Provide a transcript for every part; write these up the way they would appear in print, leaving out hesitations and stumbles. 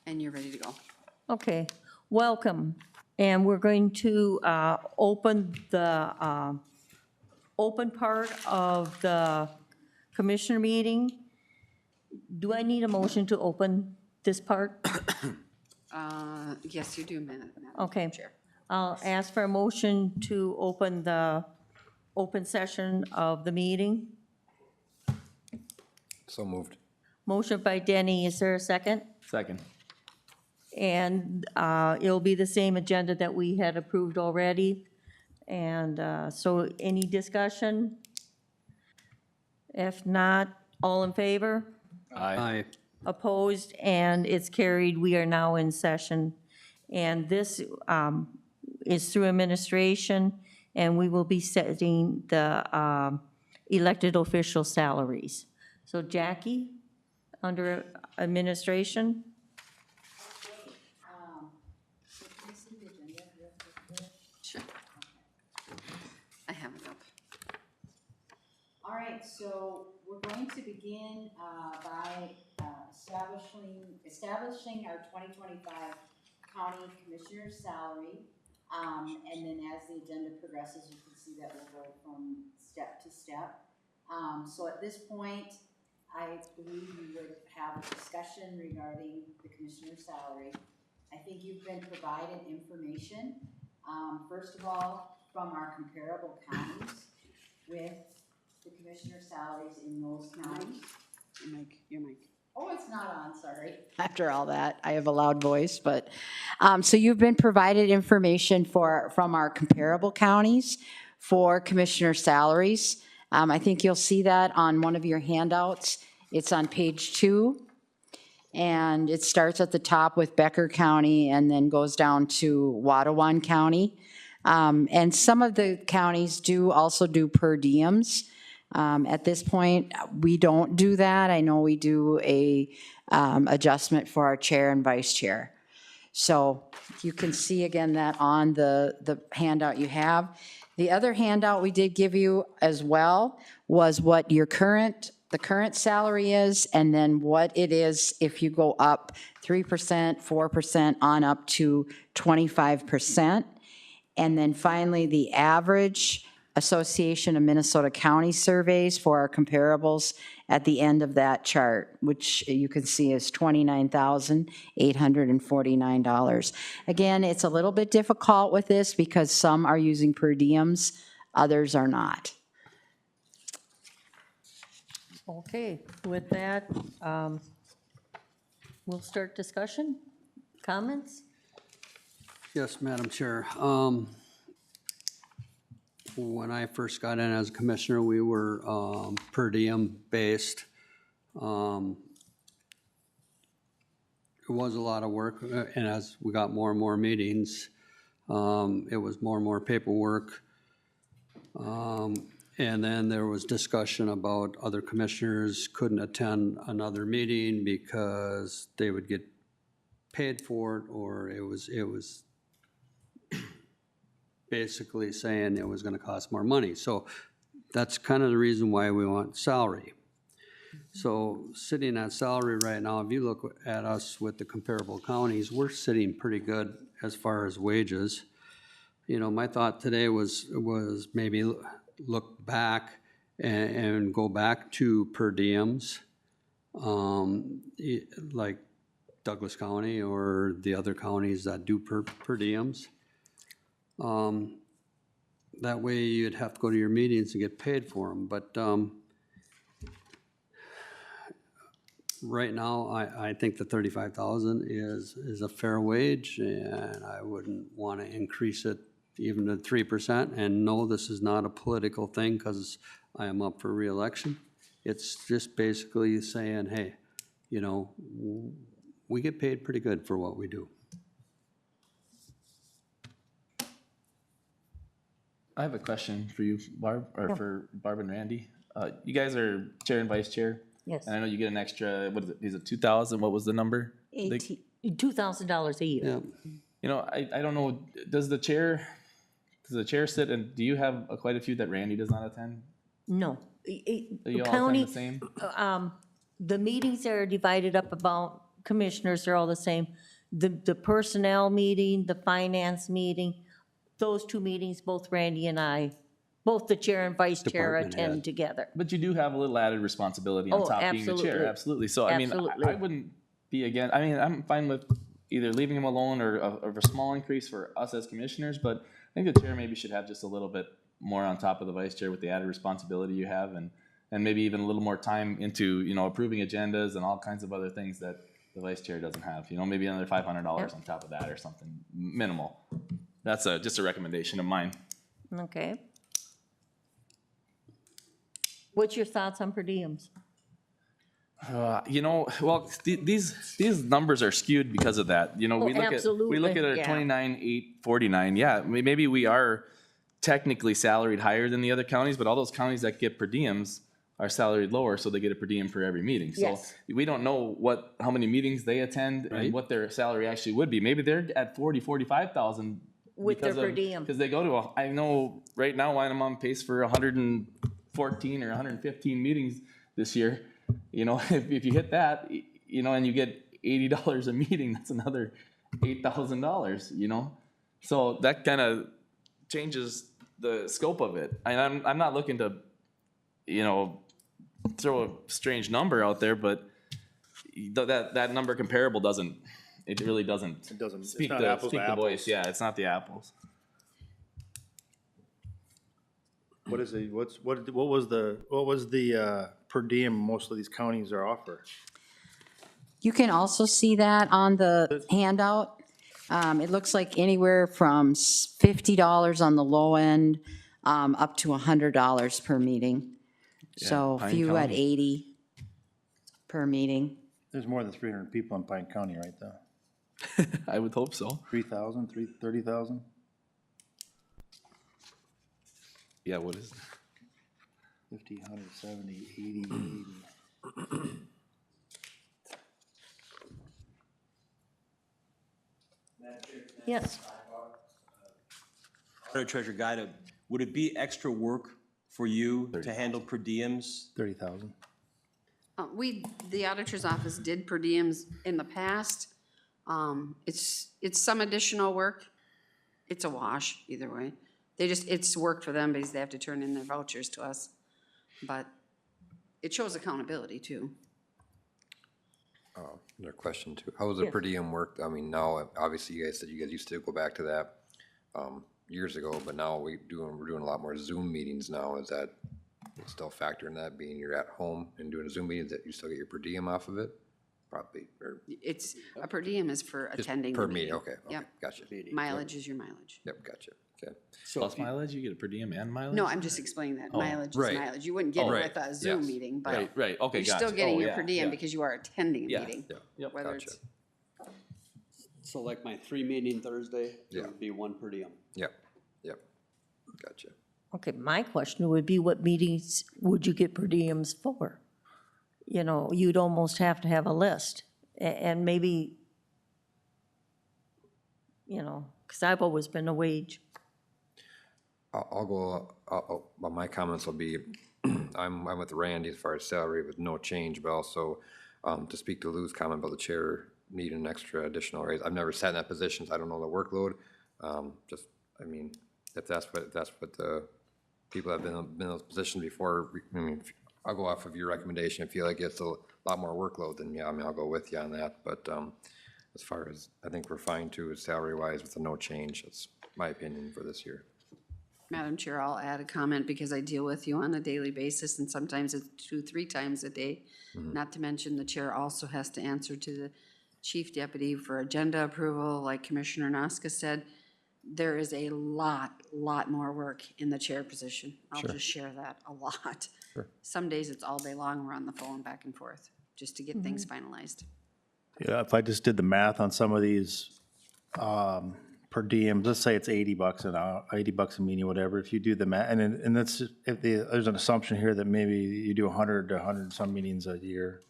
And you're ready to go. Okay, welcome. And we're going to open the open part of the commissioner meeting. Do I need a motion to open this part? Yes, you do, Madam Okay. Chair. I'll ask for a motion to open the open session of the meeting. So moved. Motion by Denny, is there a second? Second. And it'll be the same agenda that we had approved already. And so any discussion? If not, all in favor? Aye. Opposed, and it's carried. We are now in session. And this is through administration, and we will be setting the elected official salaries. So Jackie, under administration? Sure. I have it up. All right, so we're going to begin by establishing our 2025 county commissioner's salary. And then as the agenda progresses, you can see that we'll go from step to step. So at this point, I believe we would have a discussion regarding the commissioner's salary. I think you've been provided information, first of all, from our comparable counties with the commissioner's salaries in those counties. Your mic. Oh, it's not on, sorry. After all that, I have a loud voice, but, so you've been provided information from our comparable counties for commissioner salaries. I think you'll see that on one of your handouts. It's on page 2. And it starts at the top with Becker County and then goes down to Watawan County. And some of the counties do also do per diems. At this point, we don't do that. I know we do a adjustment for our chair and vice chair. So you can see again that on the handout you have. The other handout we did give you as well was what your the current salary is, and then what it is if you go up 3%, 4% on up to 25%. And then finally, the average Association of Minnesota County surveys for our comparables at the end of that chart, which you can see is $29,849. Again, it's a little bit difficult with this because some are using per diems, others are not. Okay, with that, we'll start discussion. Comments? Yes, Madam Chair. When I first got in as a commissioner, we were per diem based. It was a lot of work, and as we got more and more meetings, it was more and more paperwork. And then there was discussion about other commissioners couldn't attend another meeting because they would get paid for it, or it was basically saying it was going to cost more money. So that's kind of the reason why we want salary. So sitting at salary right now, if you look at us with the comparable counties, we're sitting pretty good as far as wages. You know, my thought today was maybe look back and go back to per diems, like Douglas County or the other counties that do per diems. That way you'd have to go to your meetings and get paid for them. But right now, I think the $35,000 is a fair wage, and I wouldn't want to increase it even to 3%. And no, this is not a political thing because I am up for re-election. It's just basically saying, hey, you know, we get paid pretty good for what we do. I have a question for you, Barb, or for Barb and Randy. You guys are chair and vice chair. Yes. And I know you get an extra, what is it? Is it 2,000? What was the number? $2,000 a year. Yeah. You know, I don't know. Does the chair sit, and do you have quite a few that Randy does not attend? No. Do you all County, attend the same? the meetings are divided up about commissioners, they're all the same. The personnel meeting, the finance meeting, those two meetings, both Randy and I, both the chair and vice chair Department attend head. together. But you do have a little added responsibility on Oh, top being the chair, absolutely. absolutely. So, I mean, Absolutely. I wouldn't be again, I mean, I'm fine with either leaving him alone or a small increase for us as commissioners, but I think the chair maybe should have just a little bit more on top of the vice chair with the added responsibility you have, and maybe even a little more time into, you know, approving agendas and all kinds of other things that the vice chair doesn't have, you know, maybe another $500 on top of that or something minimal. That's just a recommendation of mine. Okay. What's your thoughts on per diems? You know, well, these numbers are skewed because of that. You know, Oh, we look absolutely, at our yeah. 29,849. Yeah, maybe we are technically salaried higher than the other counties, but all those counties that get per diems are salaried lower, so they get a per diem for every meeting. So Yes. we don't know how many meetings they attend Right. and what their salary actually would be. Maybe they're at 45,000 With their per diem. because they go to. I know right now I'm on pace for 114 or 115 meetings this year. You know, if you hit that, you know, and you get $80 a meeting, that's another $8,000. You know, so that kind of changes the scope of it. And I'm not looking to, you know, throw a strange number out there, but that number comparable doesn't. It really doesn't. It doesn't, it's speak not the apples speak to the apples. voice. Yeah, it's not the apples. What is the, what was the per diem most of these counties are offer? You can also see that on the handout. It looks like anywhere from $50 on the low end, up to $100 per meeting. So Pine if you had County. 80 per meeting. There's more than 300 people in Pine County, right, though? I would hope so. 3,000, 30,000? Yeah, what is 50, 100, 70, 80, 80. Yes. Auditor Treasurer Guida, would it be extra work for you to handle per diems? 30,000. The auditor's office did per diems in the past. It's some additional work. It's a wash either way. It's work for them because they have to turn in their vouchers to us. But it shows accountability too. Another question too. How does the per diem work? I mean, now, obviously, you guys said you guys used to go back to that years ago, but now we're doing a lot more Zoom meetings now. Is that still factor in that, being you're at home and doing a Zoom meeting, that you still get your per diem off of it? Probably, or It's, a per diem is for just attending per the meeting? meeting. Okay, Yep. gotcha. Mileage is your mileage. Yep, gotcha, okay. plus mileage? You get a per diem and mileage? No, I'm just explaining that. Mileage is right. mileage. You wouldn't get it right, with a Zoom yes. meeting, but Right. Okay, you're gotcha. still getting Oh, your yeah, per diem yeah. because you are attending a Yeah. meeting. Yep, Whether gotcha. it's, So like my 3 meeting Thursday, it Yeah. would be 1 per diem. Yep, gotcha. Okay, my question would be, what meetings would you get per diems for? You know, you'd almost have to have a list, and maybe, you know, because I've always been a wage. I'll go, well, my comments will be, I'm with Randy as far as salary with no change, but also to speak to Lou's comment about the chair needing an extra additional raise. I've never sat in that position, so I don't know the workload. Just, I mean, if that's what the people that have been in those positions before, I mean, I'll go off of your recommendation. If you feel like it's a lot more workload, then yeah, I mean, I'll go with you on that. But as far as, I think we're fine too, salary-wise with the no change. That's my opinion for this year. Madam Chair, I'll add a comment because I deal with you on a daily basis and sometimes it's 2-3 times a day. Not to mention the chair also has to answer to the chief deputy for agenda approval, like Commissioner Noska said. There is a lot more work in the chair position. I'll just share that, a lot. Some days it's all day long, we're on the phone back and forth, just to get things finalized. Yeah, if I just did the math on some of these per diems, let's say it's $80 an hour, $80 a meeting, whatever. If you do the math, and that's, there's an assumption here that maybe you do 100 to 100 and some meetings a year,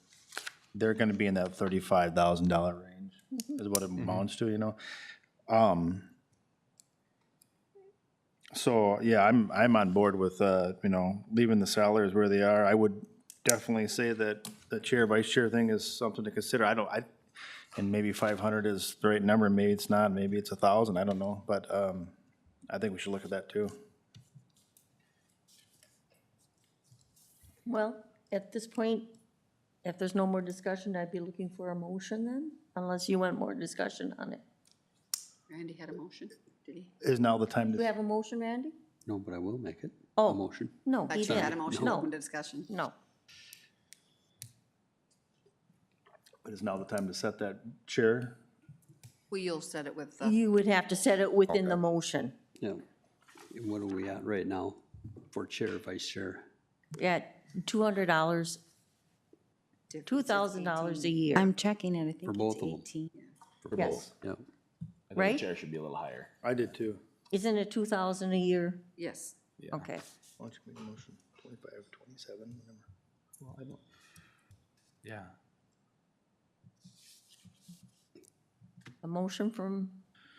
they're going to be in that $35,000 range, is what it amounts to, you know. So yeah, I'm on board with you know, leaving the salaries where they are. I would definitely say that the chair vice chair thing is something to consider. And maybe 500 is the right number, maybe it's not, maybe it's 1,000, I don't know, but I think we should look at that too. Well, at this point, if there's no more discussion, I'd be looking for a motion then, unless you want more discussion on it. Randy had a motion, did he? Is now the time Do you to, have a motion, Randy? No, but I will make it. Oh. A motion. No, But he you had a didn't. motion, No. open to discussion. No. but is now the time to set that chair? Well, you'll set it with the, You would have to set it within the motion Yeah. And what are we at right now for chair, vice chair? at $200, $2,000 a year, I'm checking it, I think For both of it's them. 18. For Yes. both. Yeah. I think Right? the chair should be a little higher. I did too. Isn't it 2,000 a year? yes. Okay. Why don't you make a motion, 25, 27, whatever. Well, I don't. Yeah. A motion from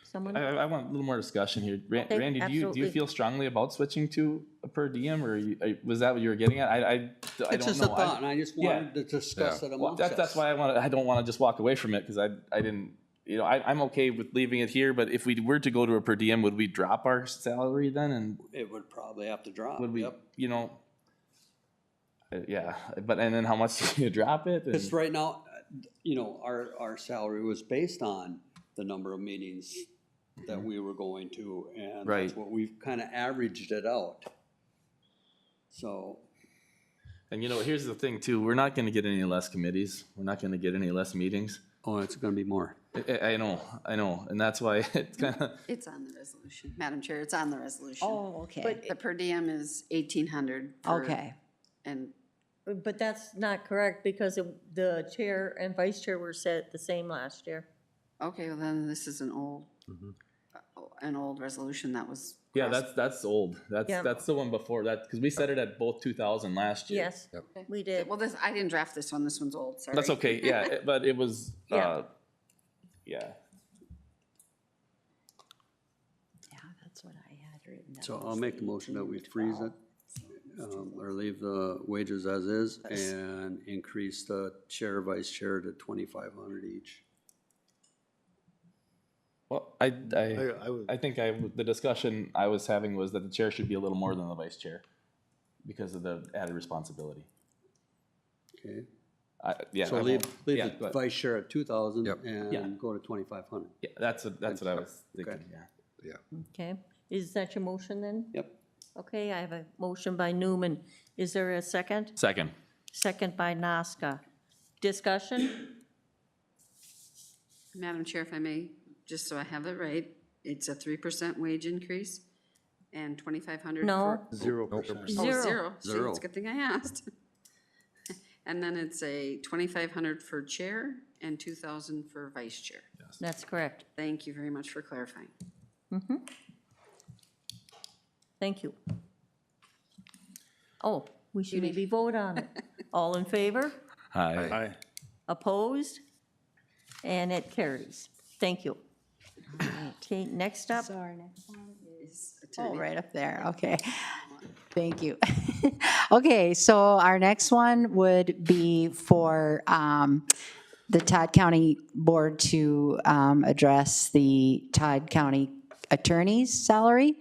someone? I want a little more discussion here. Okay, Randy, do you absolutely. feel strongly about switching to a per diem, or was that what you were getting at? I It's don't just a know. thought, and I just wanted to discuss it Well, amongst us. that's why I don't want to just walk away from it, because I didn't, I'm okay with leaving it here, but if we were to go to a per diem, would we drop our salary then, and It would probably have to drop. would we, Yep. yeah, but, and then how much do you drop it? Because And- right now, our salary was based on the number of meetings that we were going to, and that's Right. what we've kind of averaged it out. So, And here's the thing too, we're not gonna get any less committees, we're not gonna get any less meetings. oh, it's gonna be more. I know, and that's why it's kinda, It's on the resolution. Madam Chair, it's on the resolution. Oh, okay, The per diem is 1,800. okay. And But that's not correct because the chair and vice chair were set the same last year. okay, well then this is an old resolution that was. yeah, that's old, Yeah. that's the one before that, because we set it at both 2,000 last year. Yes, we did. Well, I didn't draft this one. This one's old, sorry. That's okay, yeah, but it was, Yeah. Yeah, that's what I had written down. So I'll make the motion that we freeze it, or leave the wages as is, and increase the chair, vice chair to 2,500 each. well, I would, I think the discussion I was having was that the chair should be a little more than the vice chair because of the added responsibility. Okay? Yeah. So I leave won't- the yeah, but- vice chair at 2,000 Yep. Yeah. and go to 2,500. Yeah, that's what I was thinking, Okay. yeah. Yeah. Okay, is that your motion then? Yep. Okay, I have a motion by Newman. Is there a second? Second. Second by Nasca. Discussion? Madam Chair, if I may, just so I have it right, it's a 3% wage increase and 2,500. No, 0%. Zero. Zero. See, Zero. it's a good thing I asked. And then it's a 2,500 for chair and 2,000 for vice chair. that's correct. Thank you very much for clarifying. Thank you. Oh, we should maybe vote on it. All in favor? Hi. Aye. Opposed? And it carries. Thank you. Okay, next up, So our next one Is oh, attorney. right up there, okay. Thank you. Okay, so our next one would be for the Todd County Board to address the Todd County Attorney's salary.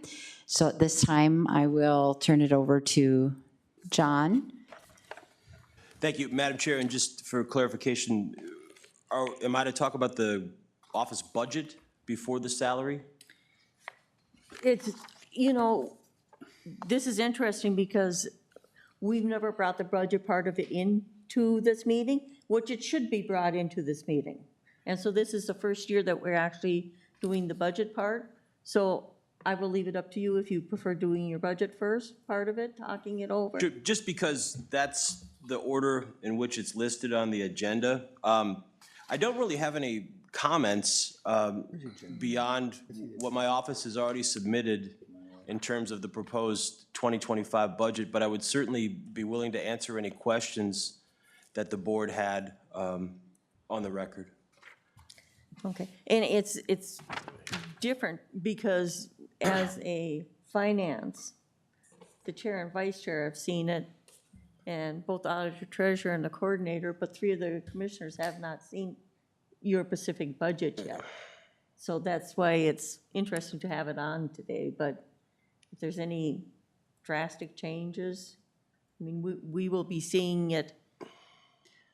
So at this time, I will turn it over to John. Thank you, Madam Chair, and just for clarification, am I to talk about the office budget before the salary? it's, this is interesting because we've never brought the budget part of it into this meeting, which it should be brought into this meeting. And so this is the first year that we're actually doing the budget part. So I will leave it up to you if you prefer doing your budget first, part of it, talking it over. Just because that's the order in which it's listed on the agenda. I don't really have any comments beyond what my office has already submitted in terms of the proposed 2025 budget, but I would certainly be willing to answer any questions that the board had on the record. Okay, and it's different because as a finance, the chair and vice chair have seen it, and both auditor, treasurer, and the coordinator, but 3 of the commissioners have not seen your Pacific budget yet. So that's why it's interesting to have it on today, but if there's any drastic changes, I mean, we will be seeing it,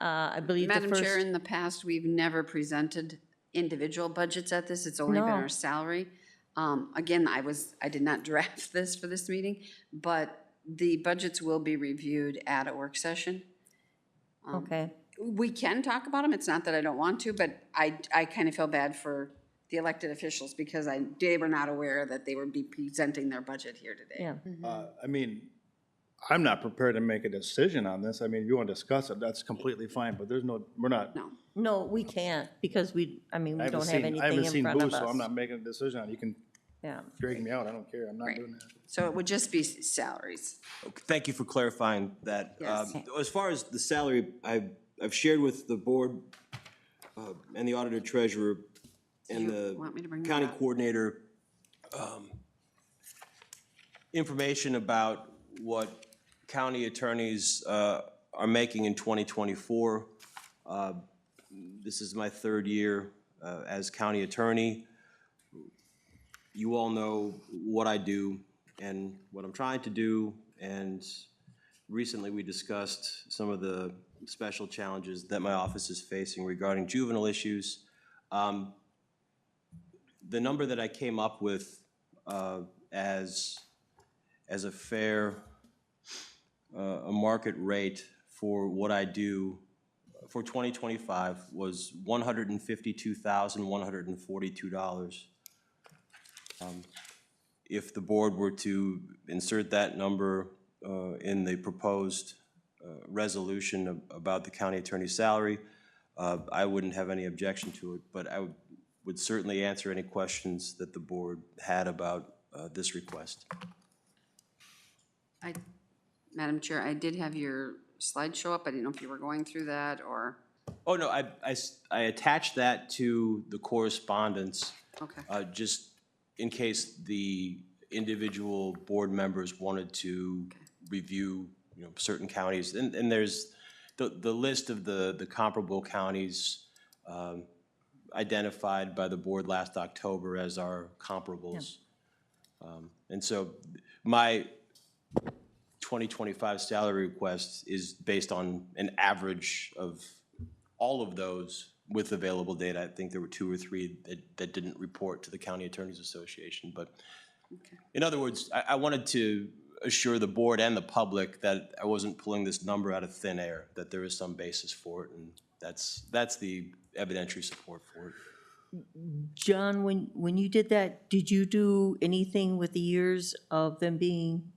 I believe the Madam Chair, first. in the past, we've never presented individual budgets at this. It's only been No. our salary. Again, I did not draft this for this meeting, but the budgets will be reviewed at a work session. Okay, We can talk about them. It's not that I don't want to, but I kind of feel bad for the elected officials because they were not aware that they would be presenting their budget here today. yeah. I mean, I'm not prepared to make a decision on this. I mean, if you want to discuss it, that's completely fine, but we're not. No. No, we can't, because we don't have I anything haven't in seen front of Boo, so I'm us. not making a decision on it. You can Yeah, drag me out, I don't care, I'm not Right. doing that. So it would just be salaries. Thank you for clarifying that. Yes. As far as the salary, I've shared with the board and the auditor treasurer and you want me to bring the that county up? coordinator information about what county attorneys are making in 2024. This is my third year as county attorney. You all know what I do and what I'm trying to do, and recently we discussed some of the special challenges that my office is facing regarding juvenile issues. The number that I came up with as a fair, a market rate for what I do for 2025 was $152,142. If the board were to insert that number in the proposed resolution about the county attorney's salary, I wouldn't have any objection to it, but I would certainly answer any questions that the board had about this request. Madam Chair, I did have your slide show up. I didn't know if you were going through that or, Oh, no, I attached that to the correspondence, okay. just in case the individual board members wanted to review, certain counties. And there's the list of the comparable counties identified by the board last October as our comparables. And so my 2025 salary request is based on an average of all of those with available data. I think there were 2 or 3 that didn't report to the County Attorneys Association. But in other words, I wanted to assure the board and the public that I wasn't pulling this number out of thin air, that there is some basis for it, and that's the evidentiary support for it. John, when you did that, did you do anything with the years of them being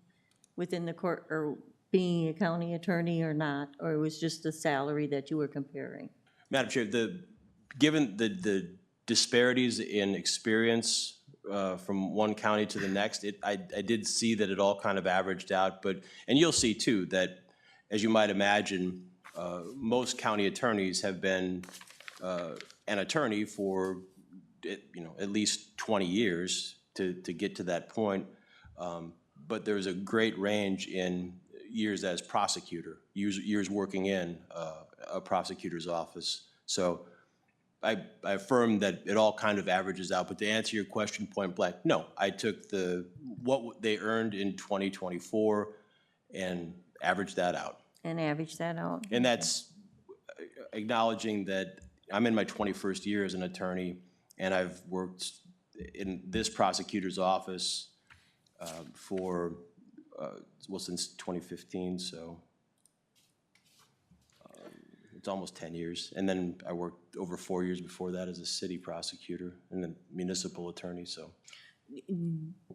within the court, or being a county attorney or not? Or it was just the salary that you were comparing? Madam Chair, given the disparities in experience from one county to the next, I did see that it all kind of averaged out. And you'll see too that, as you might imagine, most county attorneys have been an attorney for at least 20 years to get to that point. But there's a great range in years as prosecutor, years working in a prosecutor's office. So I affirm that it all kind of averages out. But to answer your question point blank, no, I took what they earned in 2024 and averaged that out. And average that out? And that's acknowledging that I'm in my 21st year as an attorney, and I've worked in this prosecutor's office since 2015, so it's almost 10 years. And then I worked over 4 years before that as a city prosecutor and a municipal attorney, so.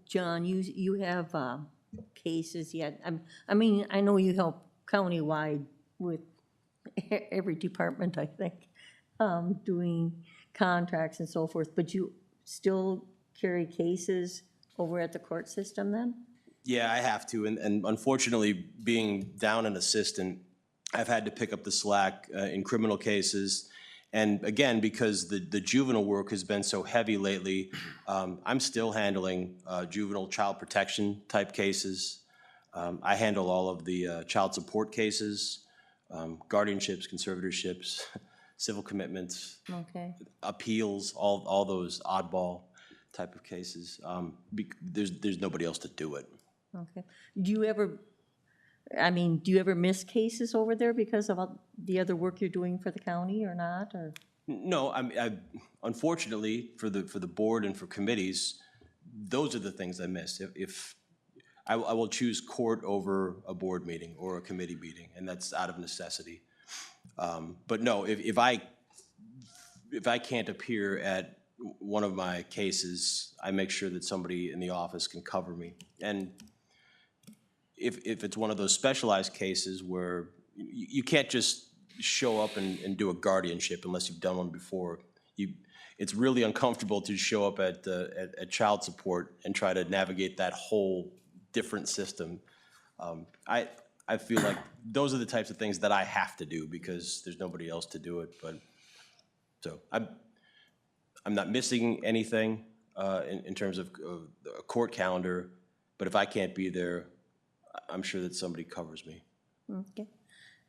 John, you have cases yet? I mean, I know you help countywide with every department, I think, doing contracts and so forth, but you still carry cases over at the court system then? Yeah, I have to, and unfortunately, being down an assistant, I've had to pick up the slack in criminal cases. And again, because the juvenile work has been so heavy lately, I'm still handling juvenile child protection type cases. I handle all of the child support cases, guardianships, conservatorships, civil commitments, Okay. appeals, all those oddball type of cases. There's nobody else to do it. Okay. Do you ever, do you ever miss cases over there because of the other work you're doing for the county or not, or? No, unfortunately, for the board and for committees, those are the things I miss. If I will choose court over a board meeting or a committee meeting, and that's out of necessity. But no, if I can't appear at one of my cases, I make sure that somebody in the office can cover me. And if it's one of those specialized cases where you can't just show up and do a guardianship unless you've done one before. It's really uncomfortable to show up at child support and try to navigate that whole different system. I feel like those are the types of things that I have to do because there's nobody else to do it. But so I'm not missing anything in terms of a court calendar. But if I can't be there, I'm sure that somebody covers me. Okay.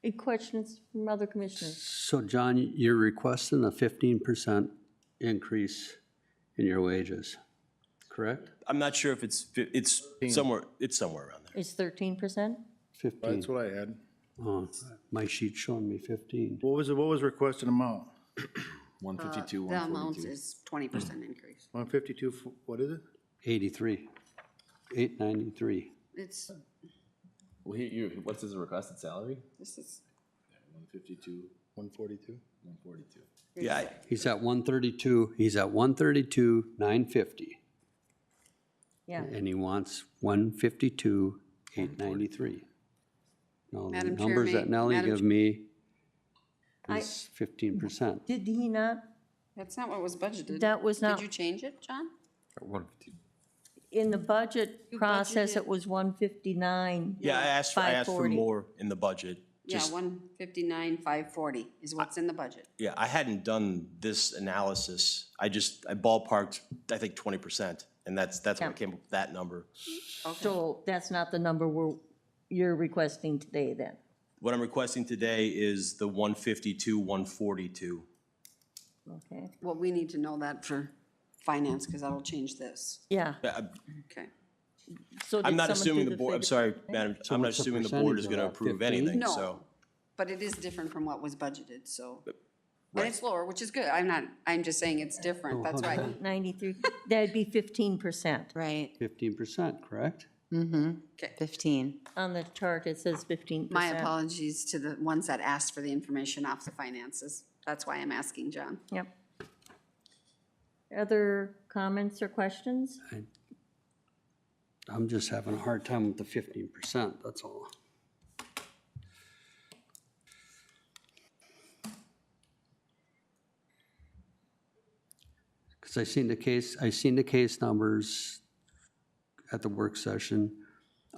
Any questions from other commissioners? So John, you're requesting a 15% increase in your wages, correct? I'm not sure if it's somewhere around there. It's 13%? 15. That's what I had. Oh, my sheet's showing me 15. What was requested amount? 152, The amount 142. is 20% increase. 152, what is it? 83, 893. It's, Well, what's his requested salary? this is, 152, 142? 142. Yeah, He's at 132, 950, Yeah. and he wants 152, 893. Now, the Madam Chair, numbers that Nellie Madam give me is 15%. Did he not, that's not what was budgeted. That was not- Did you change it, John? 150. in the budget You process, budgeted- it was 159? yeah, I asked for 540. more in the budget. Yeah, Just, 159,540 is what's in the budget. yeah, I hadn't done this analysis. I ballparked, I think 20%, and that's Yeah. where I came up with that number. So that's not the number you're requesting today then? What I'm requesting today is the 152, 142. Okay. Well, we need to know that for finance, because that'll change this. Yeah. Okay. So I'm did not someone assuming do the board, I'm figure? sorry, Madam, I'm not what's the assuming the board is percentage gonna of that, approve 15? anything, No, so. but it is different from what was budgeted, so. And Right. it's lower, which is good. I'm just saying it's different. That's right. 93, that'd be 15%. Right, 15%, correct? Okay. 15. On the chart, it says 15%. My apologies to the ones that asked for the information off the finances. That's why I'm asking John. Yep. Other comments or questions? I'm just having a hard time with the 15%, that's all. Because I seen the case numbers at the work session,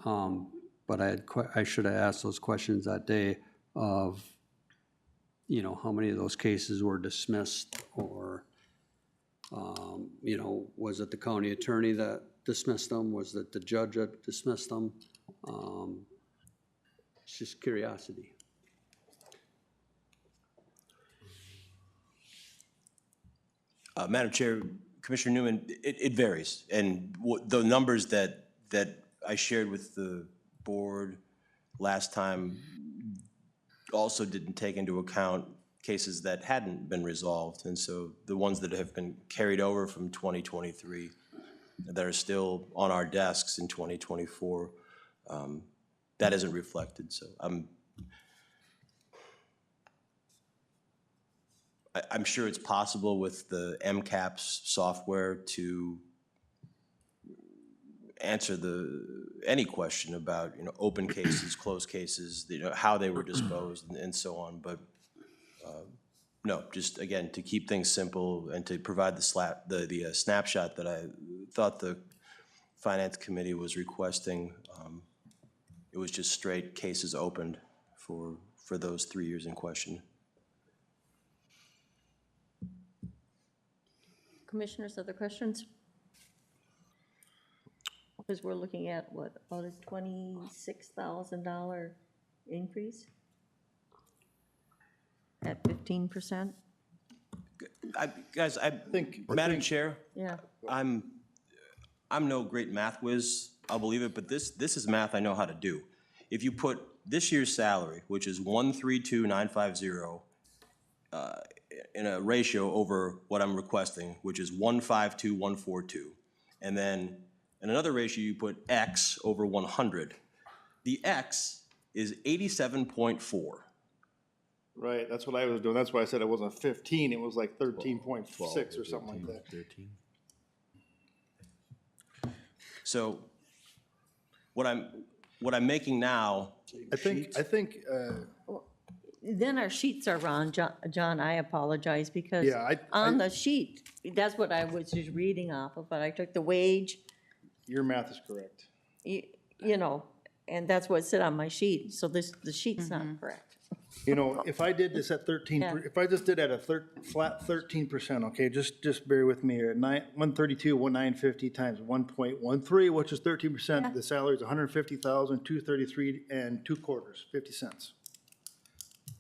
but I should have asked those questions that day of, how many of those cases were dismissed, or, was it the county attorney that dismissed them? Was it the judge that dismissed them? It's just curiosity. Madam Chair, Commissioner Newman, it varies. And the numbers that I shared with the board last time also didn't take into account cases that hadn't been resolved. And so the ones that have been carried over from 2023 that are still on our desks in 2024, that isn't reflected. So I'm sure it's possible with the MCAPS software to answer any question about, open cases, closed cases, how they were disposed and so on. But no, just again, to keep things simple and to provide the snapshot that I thought the Finance Committee was requesting, it was just straight cases opened for those 3 years in question. Commissioners, other questions? Because we're looking at, what, about a $26,000 increase? At 15%? 15%? Guys, Madam Chair, Yeah. I'm no great math whiz, I'll believe it, but this is math I know how to do. If you put this year's salary, which is 132,950, in a ratio over what I'm requesting, which is 152,142, and then in another ratio you put X over 100, the X is 87.4. Right, that's what I was doing. That's why I said it wasn't 15, it was like 13.6 or something like that. So what I'm making now, I think, Then our sheets are wrong, John, I apologize, because Yeah, on the sheet, that's what I was just reading off of, but I took the wage, your math is correct. you know, and that's what said on my sheet, so the sheet's not correct. You know, if I did this at 13, Yeah. if I just did at a flat 13%, okay, just bear with me here. 132,950 times 1.13, which is 13%. The salary is 150,233 and 2/4, 50 cents.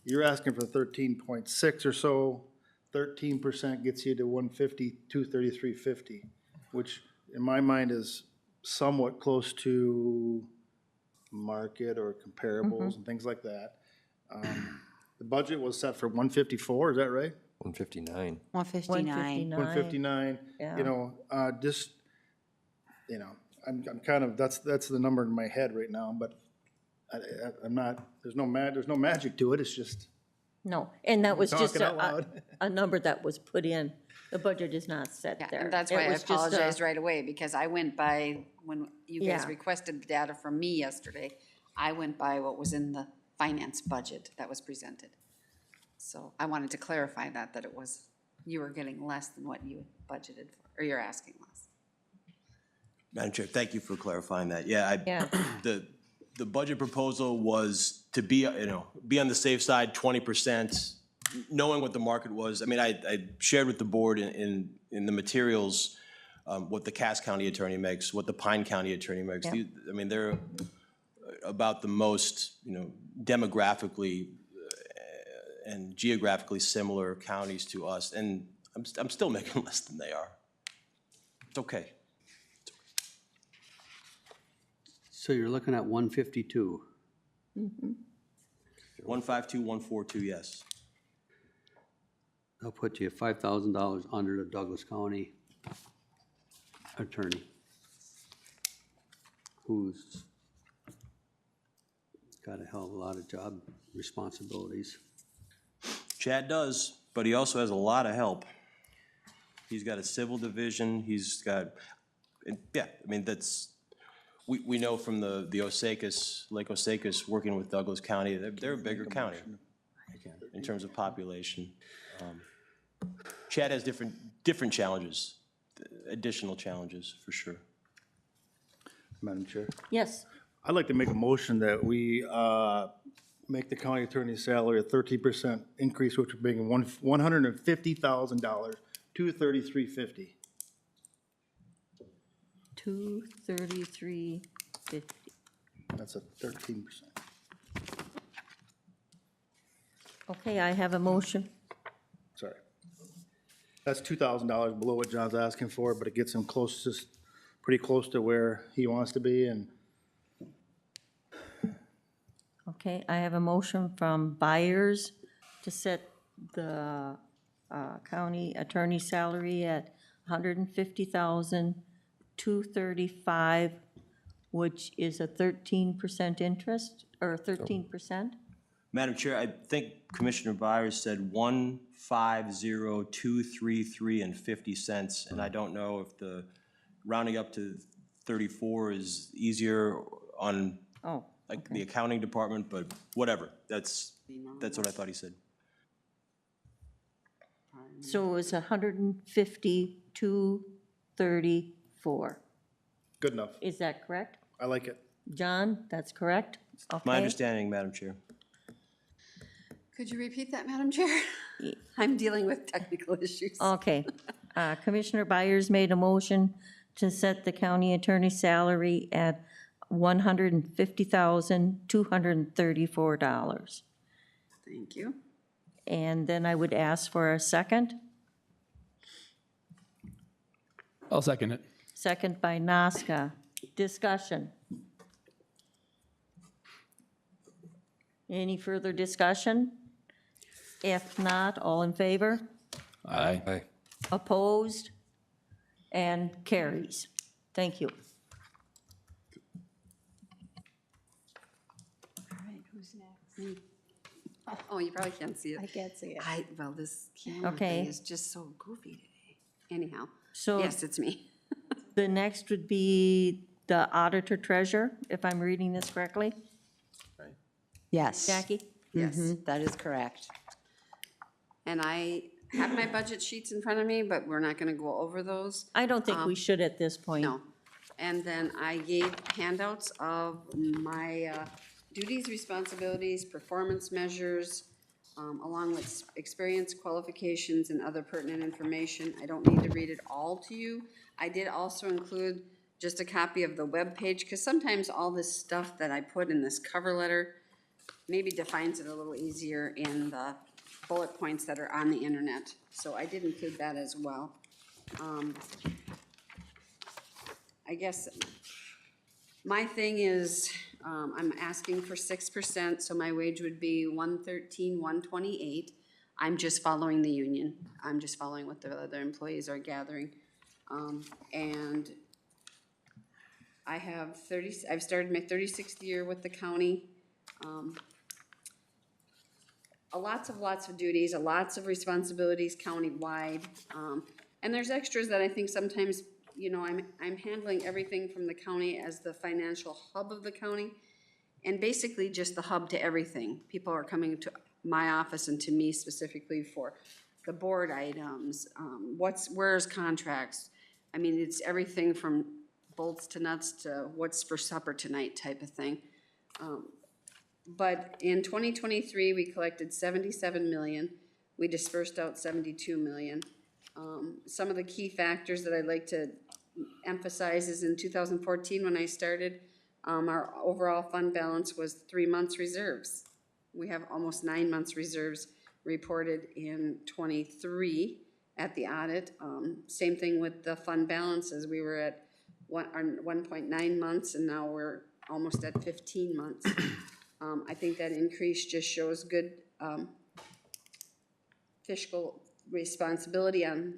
You're asking for 13.6 or so. 13% gets you to 150, 233.50, which in my mind is somewhat close to market or comparables and things like that. The budget was set for 154, is that right? 159. 159. 159, Yeah. you know, just, you know, I'm kind of, that's the number in my head right now, but I'm not, there's no magic to it, it's just No, and that was just talking out loud. a number that was put in, the budget is not set Yeah, there. and that's It why I was just a- apologized right away, because I went by, when you guys Yeah. requested the data from me yesterday, I went by what was in the finance budget that was presented. So I wanted to clarify that it was, you were getting less than what you budgeted for, or you're asking less. Madam Chair, thank you for clarifying that. Yeah, Yeah. the budget proposal was to be, be on the safe side, 20%, knowing what the market was. I mean, I shared with the board in the materials what the Cass County attorney makes, what the Pine County attorney makes. Yeah. I mean, they're about the most, demographically and geographically similar counties to us, and I'm still making less than they are. It's okay. So you're looking at 152. 152, 142, yes. That'll put you $5,000 under the Douglas County attorney, who's got a hell of a lot of job responsibilities. Chad does, but he also has a lot of help. He's got a civil division, he's got, yeah, I mean, we know from the Osakis, Lake Osakis, working with Douglas County, they're a bigger county in terms of population. Chad has different challenges, additional challenges, for sure. Madam Chair, Yes, I'd like to make a motion that we make the county attorney's salary a 13% increase, which would bring $150,000 to $33.50. 233.50. That's a 13%. Okay, I have a motion. Sorry. That's $2,000 below what John's asking for, but it gets him close, just pretty close to where he wants to be, and Okay, I have a motion from Byers to set the county attorney salary at $150,235, which is a 13% interest, or 13%? Madam Chair, I think Commissioner Byers said 150,233 and 50 cents, and I don't know if the rounding up to 34 is easier on Oh, the accounting department, but whatever. That's what I thought he said. so it was 150,234. good enough. Is that correct? I like it. John, that's correct? My Okay. understanding, Madam Chair. Could you repeat that, Madam Chair? I'm dealing with technical issues. Okay. Commissioner Byers made a motion to set the county attorney's salary at $150,234. Thank you. And then I would ask for a second. I'll second it. Second by Nazca. Discussion. Any further discussion? If not, all in favor? Aye. Aye. Opposed? And carries. Thank you. All right, who's next? Oh, you probably can't see it. I can't see it. Well, this camera Okay. thing is just so goofy today. Anyhow, So yes, it's me. the next would be the auditor treasurer, if I'm reading this correctly. Yes. Jackie? Yes. That is correct. And I have my budget sheets in front of me, but we're not gonna go over those. I don't think we should at this point. No. And then I gave handouts of my duties, responsibilities, performance measures, along with experience, qualifications, and other pertinent information. I don't need to read it all to you. I did also include just a copy of the webpage, because sometimes all this stuff that I put in this cover letter maybe defines it a little easier in the bullet points that are on the internet. So I did include that as well. I guess my thing is, I'm asking for 6%, so my wage would be $113, $128. I'm just following the union. I'm just following what the other employees are gathering. And I have I've started my 36th year with the county. Lots of duties, lots of responsibilities countywide. And there's extras that I think sometimes, you know, I'm handling everything from the county as the financial hub of the county, and basically just the hub to everything. People are coming to my office and to me specifically for the board items, where's contracts. I mean, it's everything from bolts to nuts to what's for supper tonight type of thing. But in 2023, we collected 77 million. We dispersed out 72 million. Some of the key factors that I'd like to emphasize is in 2014, when I started, our overall fund balance was 3 months reserves. We have almost 9 months reserves reported in 23 at the audit. Same thing with the fund balances. We were at 1.9 months, and now we're almost at 15 months. I think that increase just shows good fiscal responsibility on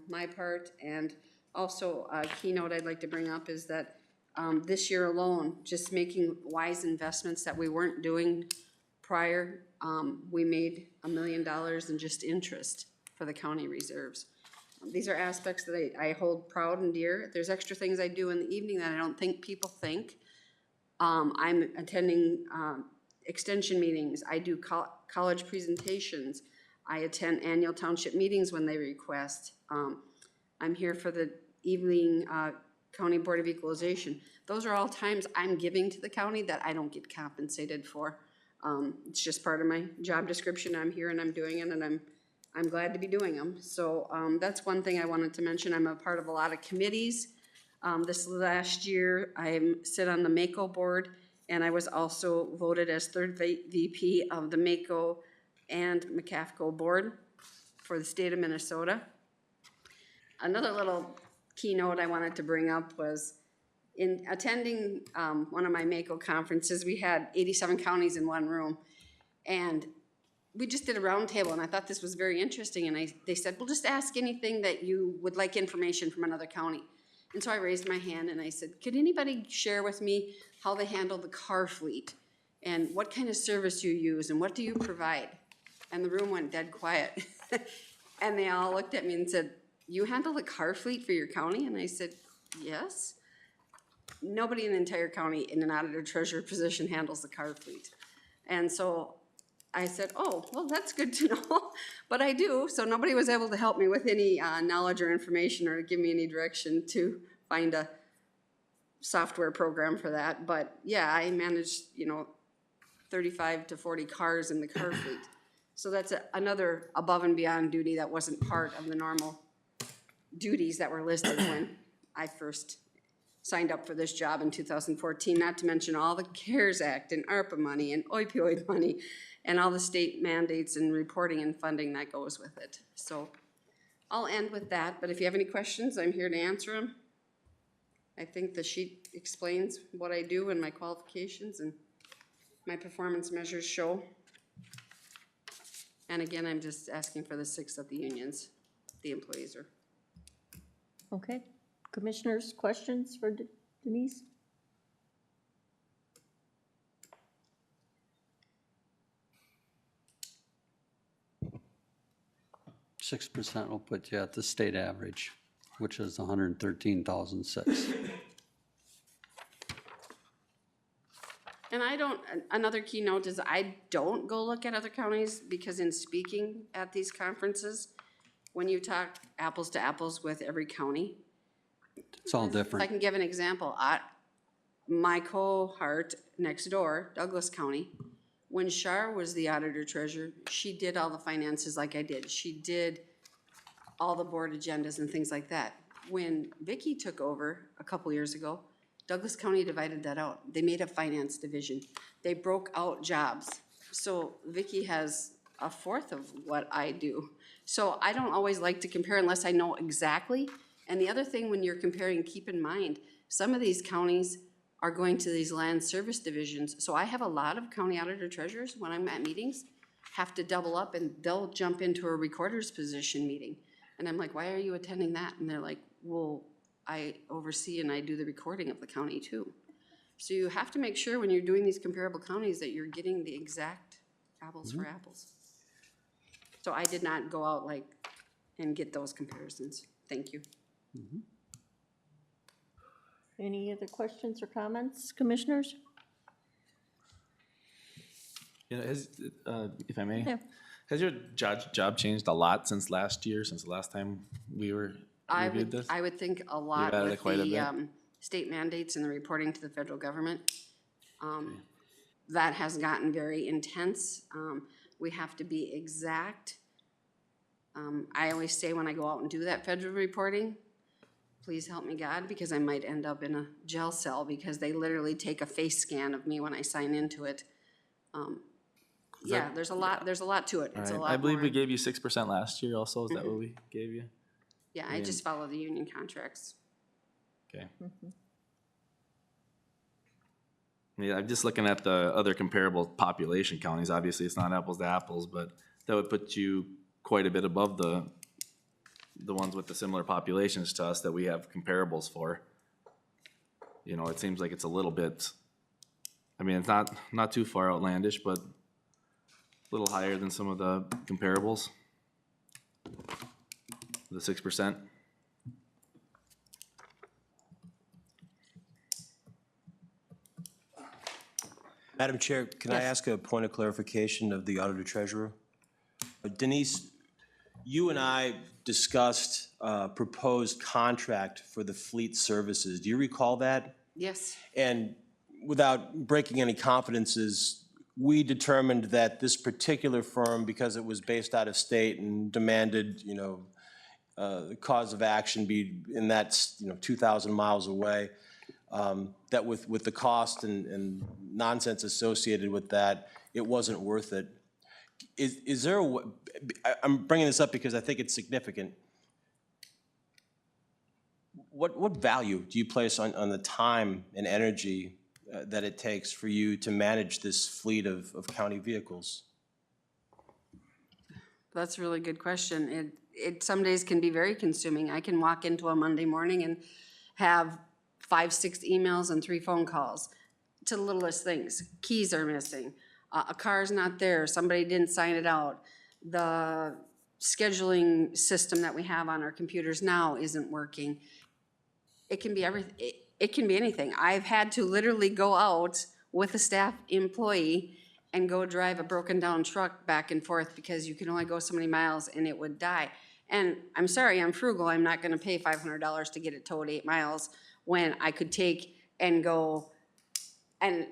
my part. And also a keynote I'd like to bring up is that this year alone, just making wise investments that we weren't doing prior, we made $1 million in just interest for the county reserves. These are aspects that I hold proud and dear. There's extra things I do in the evening that I don't think people think. I'm attending extension meetings. I do college presentations. I attend annual township meetings when they request. I'm here for the evening County Board of Equalization. Those are all times I'm giving to the county that I don't get compensated for. It's just part of my job description. I'm here and I'm doing it, and I'm glad to be doing them. So that's one thing I wanted to mention. I'm a part of a lot of committees. This last year, I sit on the MACO board, and I was also voted as third VP of the MACO and McCaffco board for the state of Minnesota. Another little keynote I wanted to bring up was in attending one of my MACO conferences, we had 87 counties in one room, and we just did a roundtable, and I thought this was very interesting, and they said, well, just ask anything that you would like information from another county. And so I raised my hand and I said, could anybody share with me how they handle the car fleet and what kind of service you use and what do you provide? And the room went dead quiet. And they all looked at me and said, you handle the car fleet for your county? And I said, yes. Nobody in the entire county in an auditor treasurer position handles the car fleet. And so I said, oh, well, that's good to know, but I do. So nobody was able to help me with any knowledge or information or give me any direction to find a software program for that. But yeah, I managed, 35 to 40 cars in the car fleet. So that's another above and beyond duty that wasn't part of the normal duties that were listed when I first signed up for this job in 2014, not to mention all the CARES Act and ARPA money and opioid money and all the state mandates and reporting and funding that goes with it. So I'll end with that, but if you have any questions, I'm here to answer them. I think the sheet explains what I do and my qualifications and my performance measures show. And again, I'm just asking for the 6 of the unions, the employees are. Okay. Commissioners, questions for Denise? 6% will put you at the state average, which is 113,006. And I don't, another keynote is I don't go look at other counties because in speaking at these conferences, when you talk apples to apples with every county, It's all if I different. can give an example, my cohort next door, Douglas County, when Shar was the auditor treasurer, she did all the finances like I did. She did all the board agendas and things like that. When Vicky took over a couple years ago, Douglas County divided that out. They made a finance division. They broke out jobs. So Vicky has a fourth of what I do. So I don't always like to compare unless I know exactly. And the other thing when you're comparing, keep in mind, some of these counties are going to these land service divisions. So I have a lot of county auditor treasurers when I'm at meetings, have to double up and they'll jump into a recorder's position meeting. And I'm like, why are you attending that? And they're like, well, I oversee and I do the recording of the county too. So you have to make sure when you're doing these comparable counties that you're getting the exact apples for apples. So I did not go out and get those comparisons. Thank you. Any other questions or comments, commissioners? You know, if I may, Yeah. has your job changed a lot since last year, since the last time we reviewed this? I would think a lot added with quite a the state mandates and the reporting to the federal government. That has gotten very intense. We have to be exact. I always say when I go out and do that federal reporting, please help me God, because I might end up in a jail cell because they literally take a face scan of me when I sign into it. Yeah, there's a lot to it. It's a lot I believe more. we gave you 6% last year also, is that what we gave you? Yeah, I just follow the union contracts. Okay. Yeah, I'm just looking at the other comparable population counties. Obviously, it's not apples to apples, but that would put you quite a bit above the ones with the similar populations to us that we have comparables for. You know, it seems like it's a little bit, I mean, it's not too far outlandish, but a little higher than some of the comparables. The 6%. Madam Chair, can I ask a point of clarification of the auditor treasurer? Denise, you and I discussed a proposed contract for the fleet services. Do you recall that? Yes. And without breaking any confidences, we determined that this particular firm, because it was based out of state and demanded, the cause of action be in that, 2,000 miles away, that with the cost and nonsense associated with that, it wasn't worth it. Is there I'm bringing this up because I think it's significant. What value do you place on the time and energy that it takes for you to manage this fleet of county vehicles? That's a really good question. It some days can be very consuming. I can walk into a Monday morning and have 5, 6 emails and 3 phone calls to the littlest things. Keys are missing. A car's not there. Somebody didn't sign it out. The scheduling system that we have on our computers now isn't working. It can be everything. It can be anything. I've had to literally go out with a staff employee and go drive a broken down truck back and forth because you can only go so many miles and it would die. And I'm sorry, I'm frugal. I'm not gonna pay $500 to get it towed 8 miles when I could take and go and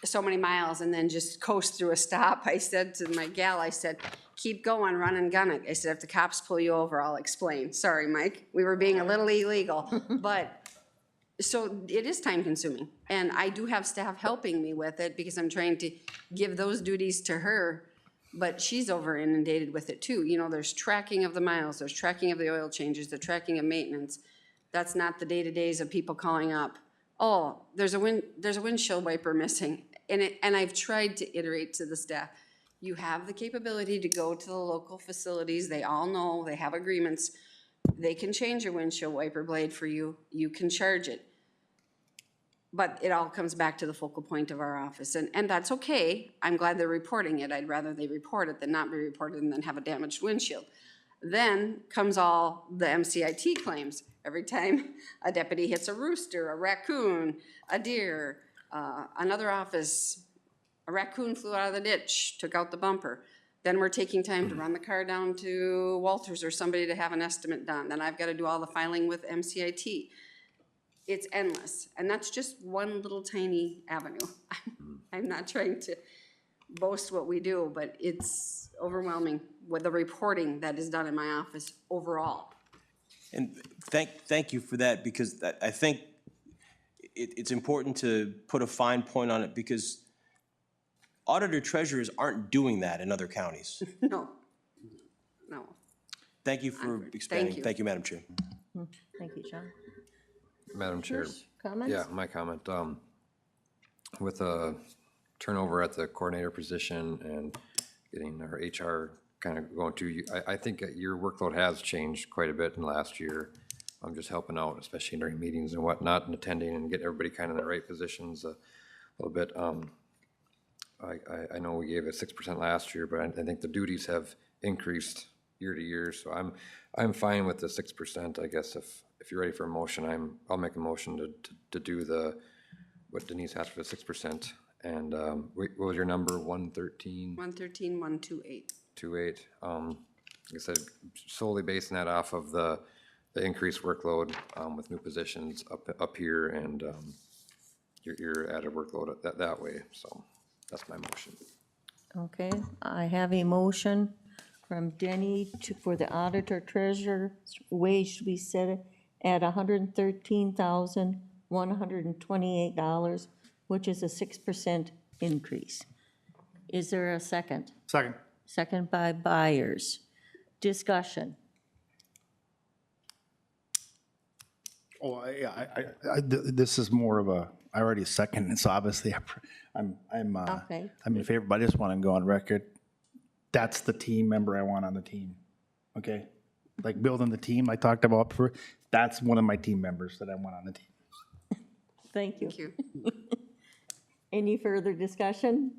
so many miles and then just coast through a stop. I said to my gal, I said, keep going, run and gun it. I said, if the cops pull you over, I'll explain. Sorry, Mike, we were being a little illegal. But, so it is time consuming. And I do have staff helping me with it because I'm trying to give those duties to her but she's over inundated with it too. You know, there's tracking of the miles, there's tracking of the oil changes, the tracking of maintenance. That's not the day-to-days of people calling up, oh, there's a windshield wiper missing. And I've tried to iterate to the staff, you have the capability to go to the local facilities, they all know, they have agreements. They can change your windshield wiper blade for you, you can charge it. But it all comes back to the focal point of our office, and that's okay. I'm glad they're reporting it. I'd rather they report it than not be reported and then have a damaged windshield. Then comes all the MCIT claims. Every time a deputy hits a rooster, a raccoon, a deer, another office, a raccoon flew out of the ditch, took out the bumper. Then we're taking time to run the car down to Walters or somebody to have an estimate done. Then I've got to do all the filing with MCIT. It's endless, and that's just one little tiny avenue. I'm not trying to boast what we do, but it's overwhelming with the reporting that is done in my office overall. And thank you for that, because I think it's important to put a fine point on it, because auditor treasurers aren't doing that in other counties. No. Thank you for expanding. you. Thank you, Madam Chair. Thank you, John. Madam Chair. Comments? Yeah, my comment. With a turnover at the coordinator position and getting our HR kind of going to, I think your workload has changed quite a bit in the last year. I'm just helping out, especially during meetings and whatnot, and attending and get everybody kind of in the right positions a little bit. I know we gave it 6% last year, but I think the duties have increased year to year, so I'm fine with the 6%. I guess if you're ready for a motion, I'll make a motion to do what Denise asked for, the 6%. And what was your number? 113? 113, 128. 28. Like I said, solely basing that off of the increased workload with new positions up here, and your added workload that way. So that's my motion. Okay, I have a motion from Denny for the auditor treasurer wage to be set at $113,128, which is a 6% increase. Is there a second? Second. Second by Byers. Discussion. Oh, this is more of I already seconded, so obviously I'm Okay. I'm in favor, but I just want to go on record. That's the team member I want on the team, okay? Like building the team I talked about, that's one of my team members that I want on the team. Thank you. Thank you. Any further discussion?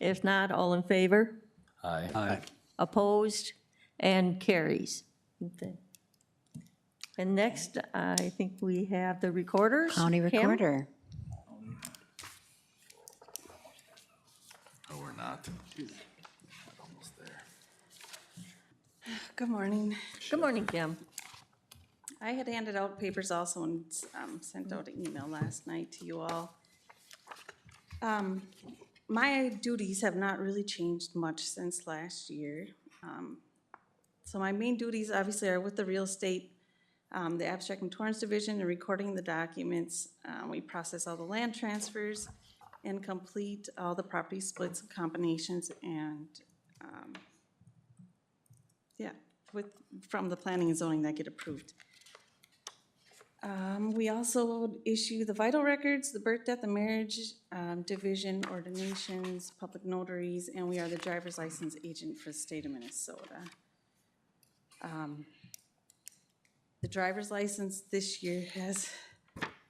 If not, all in favor? Aye. Opposed? And carries. Okay. And next, I think we have the recorders. County Kim? recorder. Oh, we're not. Almost there. Good morning. Good morning, Kim. I had handed out papers also and sent out an email last night to you all. My duties have not really changed much since last year. So my main duties obviously are with the real estate, the abstract and torrents division, and recording the documents. We process all the land transfers and complete all the property splits and combinations, and from the planning and zoning that get approved. We also issue the vital records, the birth, death, and marriage division, ordinations, public notaries, and we are the driver's license agent for the state of Minnesota. The driver's license this year has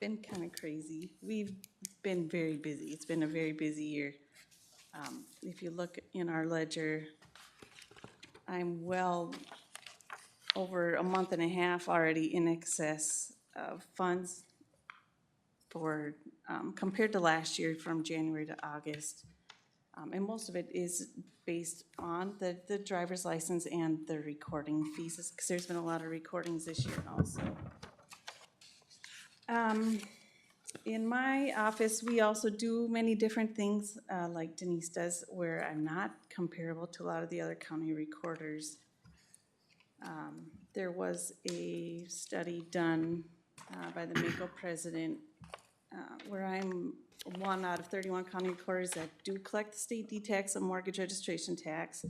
been kind of crazy. We've been very busy. It's been a very busy year. If you look in our ledger, I'm well over a month and a half already in excess of funds for, compared to last year from January to August. And most of it is based on the driver's license and the recording fees, because there's been a lot of recordings this year also. In my office, we also do many different things, like Denise does, where I'm not comparable to a lot of the other county recorders. There was a study done by the MACO president where I'm one out of 31 county recorders that do collect the state D-tax and mortgage registration tax.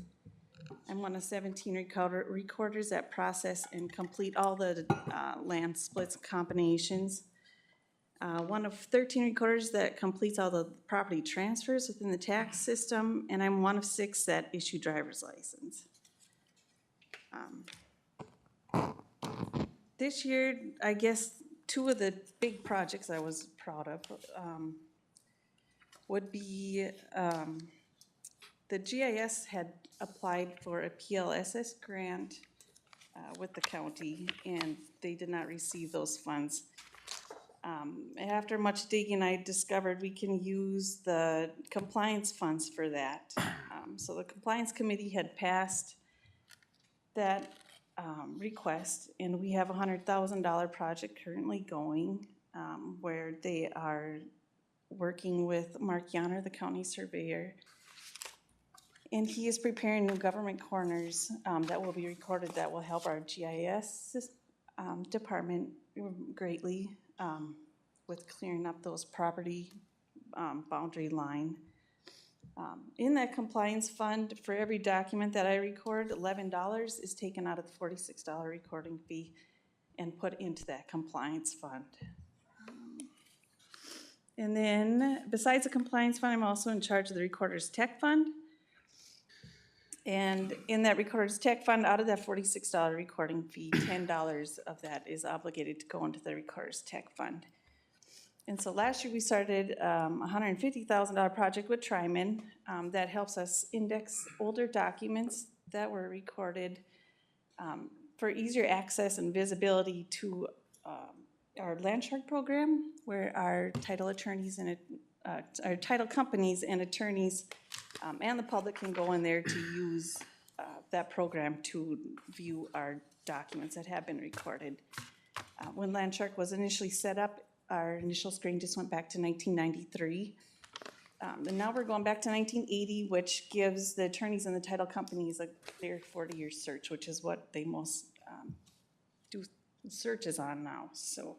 I'm one of 17 recorders that process and complete all the land splits and combinations. One of 13 recorders that completes all the property transfers within the tax system, and I'm one of 6 that issue driver's license. This year, I guess, 2 of the big projects I was proud of would be, the GIS had applied for a PLSS grant with the county, and they did not receive those funds. After much digging, I discovered we can use the compliance funds for that. So the compliance committee had passed that request, and we have a $100,000 project currently going, where they are working with Mark Yonner, the county surveyor. And he is preparing new government corners that will be recorded that will help our GIS department greatly with clearing up those property boundary line. In that compliance fund, for every document that I record, $11 is taken out of the $46 recording fee and put into that compliance fund. And then, besides the compliance fund, I'm also in charge of the Recorder's Tech Fund. And in that Recorder's Tech Fund, out of that $46 recording fee, $10 of that is obligated to go into the Recorder's Tech Fund. And so last year, we started a $150,000 project with Tryman that helps us index older documents that were recorded for easier access and visibility to our land shark program, where our title attorneys and our title companies and attorneys and the public can go in there to use that program to view our documents that have been recorded. When Land Shark was initially set up, our initial screen just went back to 1993. And now we're going back to 1980, which gives the attorneys and the title companies a clear 40-year search, which is what they most do searches on now. So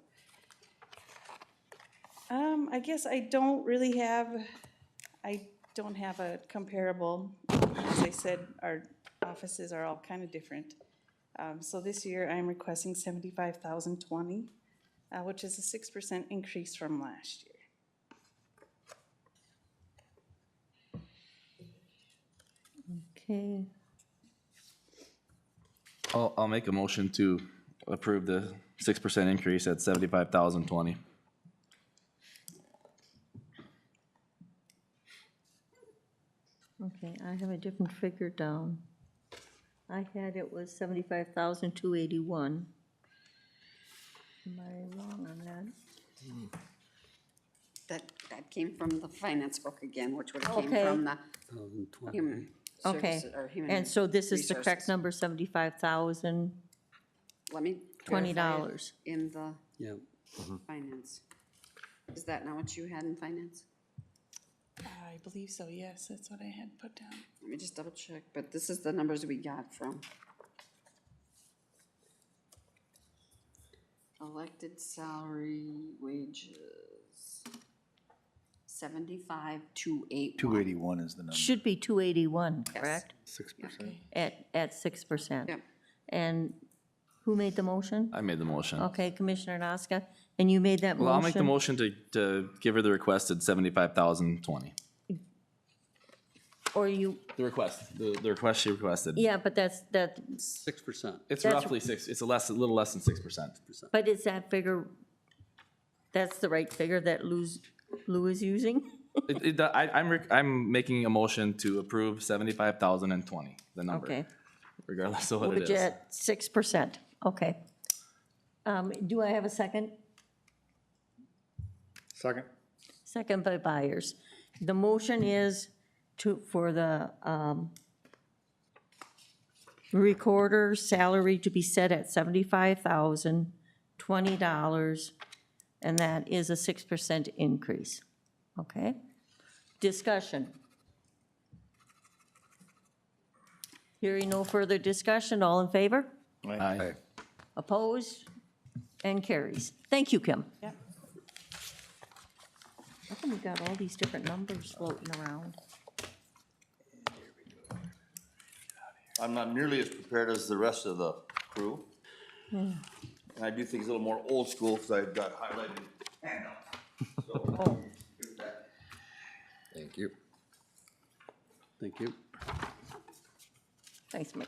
I guess I don't have a comparable. As I said, our offices are all kind of different. So this year I'm requesting $75,020, which is a 6% increase from last year. Okay, I'll make a motion to approve the 6% increase at 75,020. okay, I have a different figure down. I had it was 75,281. Am I wrong on that? That came from the finance book again, which would have came Okay. from the human Okay, services, or human. and so this is the correct resources. number, 75,000? Let me $20. verify it in the Yeah. finance. Is that not what you had in finance? I believe so, yes, that's what I had put down. Let me just double check, but this is the numbers we got from. Elected salary wages, 75,281. 281 is the number. Should be 281, correct? 6%. At 6%. Yep. And who made the motion? I made the motion. Okay, Commissioner Nasca, and you made that motion? Well, I'll make the motion to give her the requested 75,020. Or you, The request she requested. yeah, but that's, 6%. It's That's- roughly six, it's a little less than 6%. but is that figure, that's the right figure that Lou is using? I'm making a motion to approve 75,020, the number. Okay. Regardless of what it Which is. at 6%, okay. Do I have a second? Second. Second by Byers. The motion is for the recorder's salary to be set at $75,020, and that is a 6% increase, okay? Discussion. Hearing no further discussion, all in favor? Aye. Opposed? And carries. Thank you, Kim. Yeah. come we got all these different numbers floating around? I'm not nearly as prepared as the rest of the crew. And I do things a little more old school because I've got highlighted handouts. So, here's that. Thank you. Thank you. Thanks, Mike.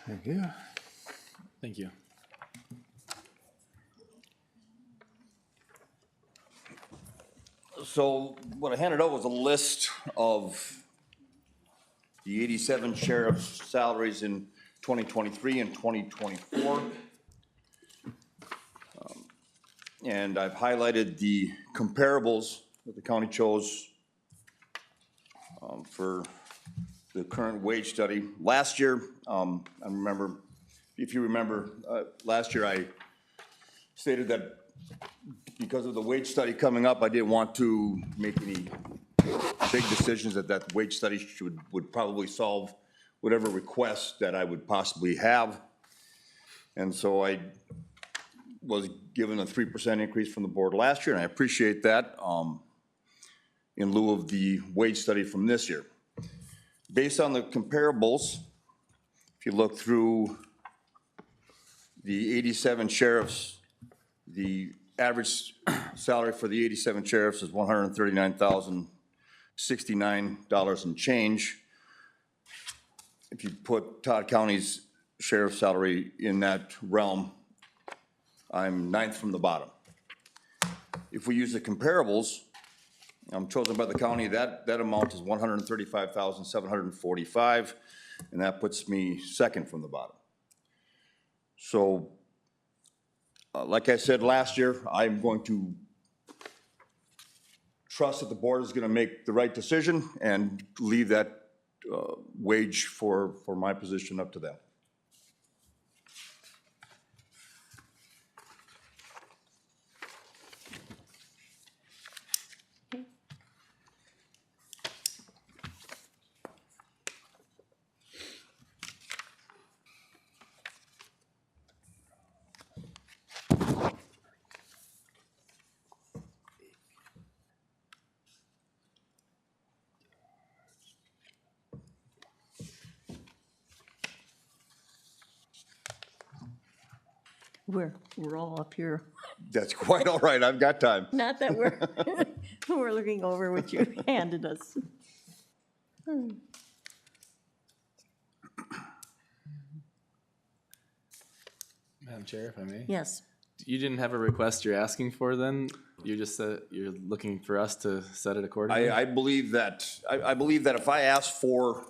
Thank you. Thank you. So what I handed out was a list of the 87 sheriff's salaries in 2023 and 2024. And I've highlighted the comparables that the county chose for the current wage study. Last year, if you remember, last year I stated that because of the wage study coming up, I didn't want to make any big decisions, that wage study would probably solve whatever requests that I would possibly have. And so I was given a 3% increase from the board last year, and I appreciate that in lieu of the wage study from this year. Based on the comparables, if you look through the 87 sheriffs, the average salary for the 87 sheriffs is $139,069 and change. If you put Todd County's sheriff's salary in that realm, I'm ninth from the bottom. If we use the comparables, I'm chosen by the county, that amount is $135,745, and that puts me second from the bottom. So, like I said last year, I'm going to trust that the board is gonna make the right decision and leave that wage for my position up to them. We're all up here. That's quite all right, I've got time. Not that we're, we're looking over what you handed us. Madam Chair, if I may. Yes, You didn't have a request you're asking for then? You just said you're looking for us to set it accordingly? I believe that, I believe that if I ask for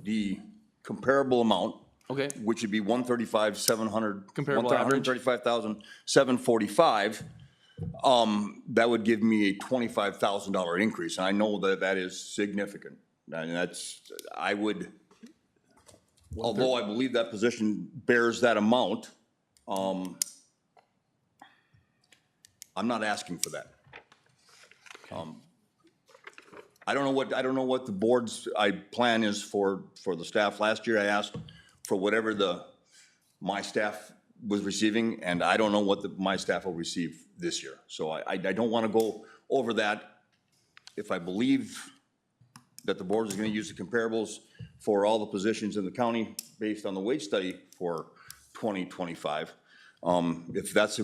the comparable amount, Okay, which would be 135,700. Comparable average. 135,745, that would give me a $25,000 increase, and I know that that is significant. And that's, I would, although I believe that position bears that amount, I'm not asking for that. I don't know what the board's plan is for the staff. Last year I asked for whatever my staff was receiving, and I don't know what my staff will receive this year. So I don't want to go over that. If I believe that the board is going to use the comparables for all the positions in the county based on the wage study for 2025, if that's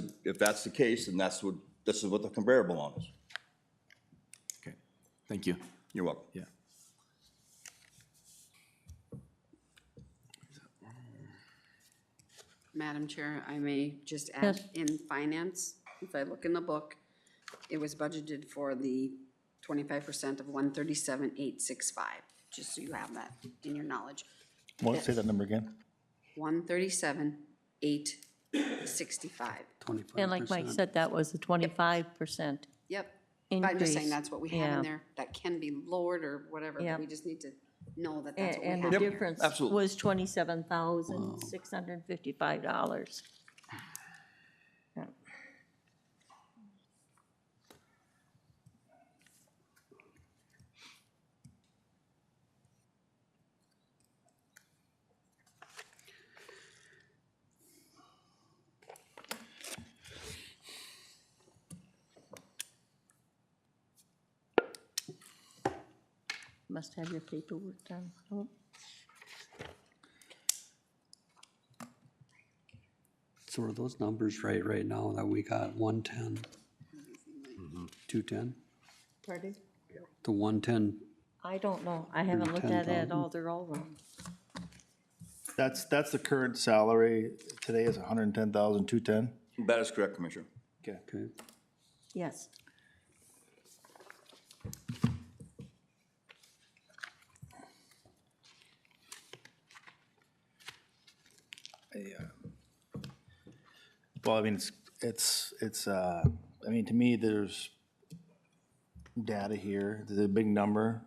the case, then this is what the comparable amount is. okay, thank you. You're welcome. Yeah. Madam Chair, I may just add, Yes. in finance, if I look in the book, it was budgeted for the 25% of 137,865, just so you have that in your knowledge. Say that number again. 137,865. and like Mike said, that was a 25%. Yep. But I'm just saying Increase. that's what we have Yeah. in there. That can be lowered or whatever, Yeah. but we just need to know that that's what we And have. the difference absolutely. was $27,655. Yeah. Must have your paperwork done. Oh, So are those numbers right now that we got 110, 210? pardon? The 110, I don't know. I haven't looked at it at all. They're all wrong. That's the current salary. Today is 110,210. That is correct, Commissioner. Okay. okay. Yes. Well, I mean, I mean, to me, there's data here, there's a big number.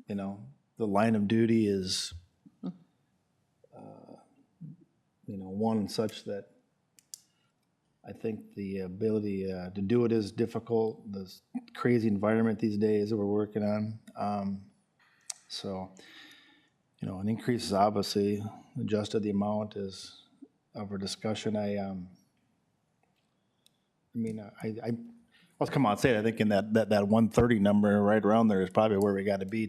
You know, the line of duty is, you know, one such that I think the ability to do it is difficult, this crazy environment these days that we're working on. So, you know, an increase is obviously adjusted, the amount is of our discussion. I mean, let's come on, say it. I think in that 130 number right around there is probably where we got to be.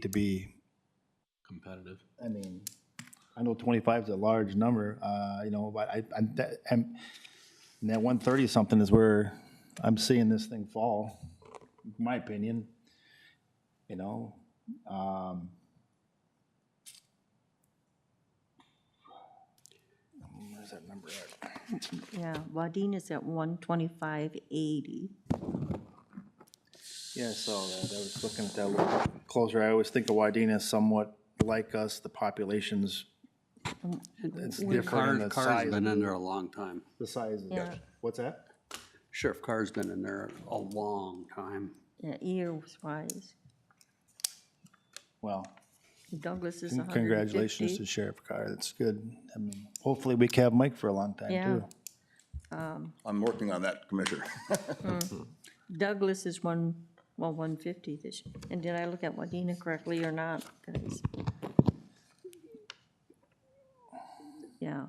Competitive. I mean, I know 25 is a large number, you know, but and that 130 something is where I'm seeing this thing fall, in my opinion. You know, where's that number at? Yeah, Wadena is at 125.80. Yeah, I saw that. I was looking at that a little closer. I always think of Wadena as somewhat like us. The population's, it's different in the Carr's size. been in there a long time. The size of Yeah. what's that? Sheriff Carr's been in there a long time. Yeah, years-wise. Well, Douglas is 150. congratulations to Sheriff Carr. That's good. I mean, hopefully we can have Mike for a long time Yeah. too. I'm working on that, Commissioner. Douglas is 150 this year. And did I look at Wadena correctly or not, guys? Yeah.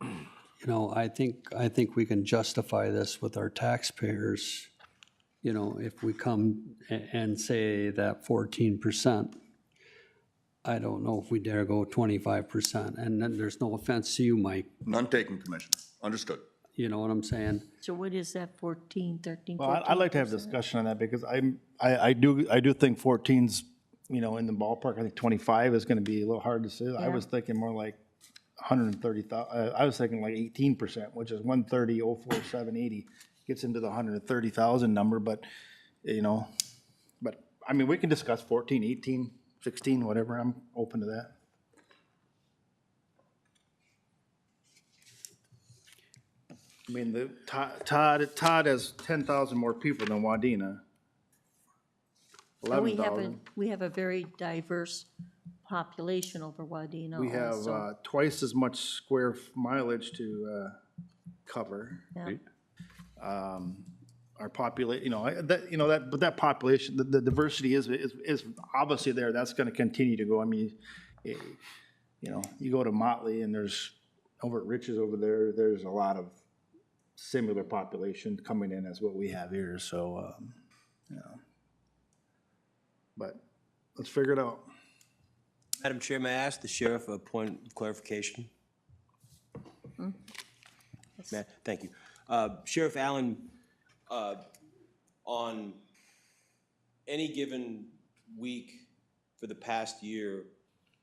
You know, I think we can justify this with our taxpayers, you know, if we come and say that 14%. I don't know if we dare go 25%, and then there's no offense to you, Mike, None taken, Commissioner. Understood. you know what I'm saying? So what is that, 14, 13, Well, 14? I'd like to have a discussion on that because I do think 14's, you know, in the ballpark. I think 25 is going to be a little hard to say. I Yeah. was thinking more like 130,000. I was thinking like 18%, which is 130,04780 gets into the 130,000 number. But you know, but I mean, we can discuss 14, 18, 16, whatever. I'm open to that. I mean, the Todd has 10,000 more people than Wadena. And we have 11,000. we have a very diverse population over Wadena We have also. twice as much square mileage to cover. Yeah. Our population, but that population, the diversity is obviously there. That's going to continue to go. I mean, you know, you go to Motley and there's over at Riches over there. There's a lot of similar population coming in as what we have here. So, you know, but let's figure it out. Madam Chair, may I ask the sheriff a point of clarification? Thank you. Sheriff Allen, on any given week for the past year,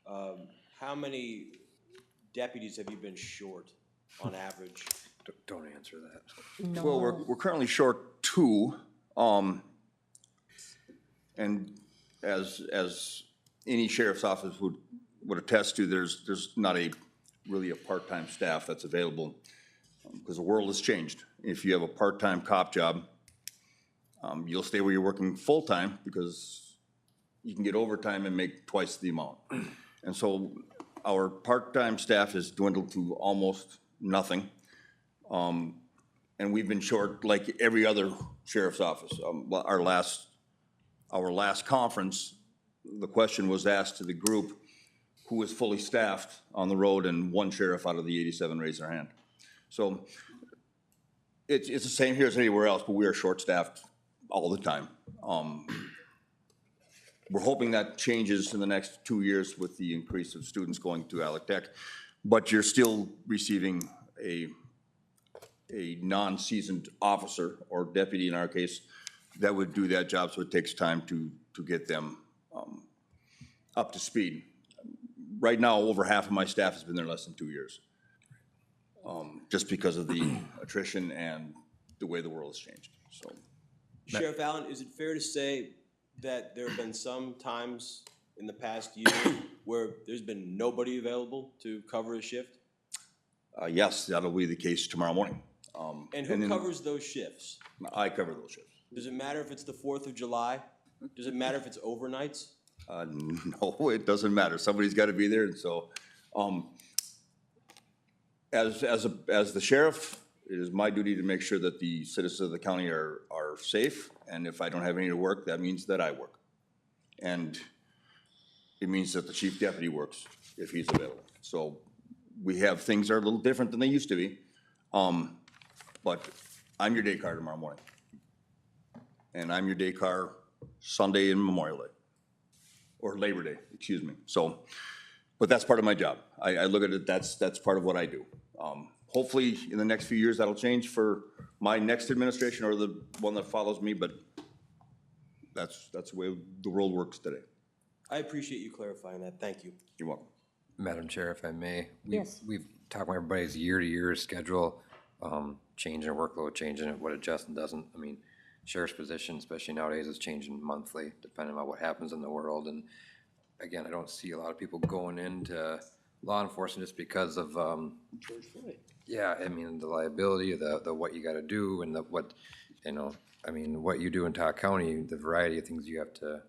how many deputies have you been short on average? Don't answer that. Well, we're currently short 2. And as any sheriff's office would attest to, there's not really a part-time staff that's available because the world has changed. If you have a part-time cop job, you'll stay where you're working full-time because you can get overtime and make twice the amount. And so our part-time staff has dwindled to almost nothing. And we've been short like every other sheriff's office. Our last conference, the question was asked to the group who was fully staffed on the road, and one sheriff out of the 87 raised their hand. So It's the same here as anywhere else, but we are short-staffed all the time. We're hoping that changes in the next 2 years with the increase of students going to Alec Tech, but you're still receiving a non-seasoned officer, or deputy in our case, that would do that job, so it takes time to get them up to speed. Right now, over half of my staff has been there less than 2 years, just because of the attrition and the way the world has changed, so. Sheriff Allen, is it fair to say that there have been some times in the past year where there's been nobody available to cover a shift? Yes, that'll be the case tomorrow morning. And who then covers those shifts? I cover those shifts. Does it matter if it's the 4th of July? Does it matter if it's overnights? No, it doesn't matter. Somebody's got to be there, and so, as the sheriff, it is my duty to make sure that the citizens of the county are safe, and if I don't have any to work, that means that I work. And it means that the chief deputy works if he's available. So we have things that are a little different than they used to be, but I'm your day car tomorrow morning. And I'm your day car Sunday and Memorial Day, or Labor Day, excuse me. So, but that's part of my job. I look at it, that's part of what I do. Hopefully, in the next few years, that'll change for my next administration or the one that follows me, but that's the way the world works today. I appreciate you clarifying that. Thank you. You're welcome. Madam Chair, if I may. Yes. We've talked about everybody's year-to-year schedule, changing their workload, changing it, what adjusts and doesn't. I mean, sheriff's position, especially nowadays, is changing monthly, depending on what happens in the world. And again, I don't see a lot of people going into law enforcement just because of, yeah, I mean, the liability, the what you gotta do, and what, I mean, what you do in Todd County, the variety of things you have to,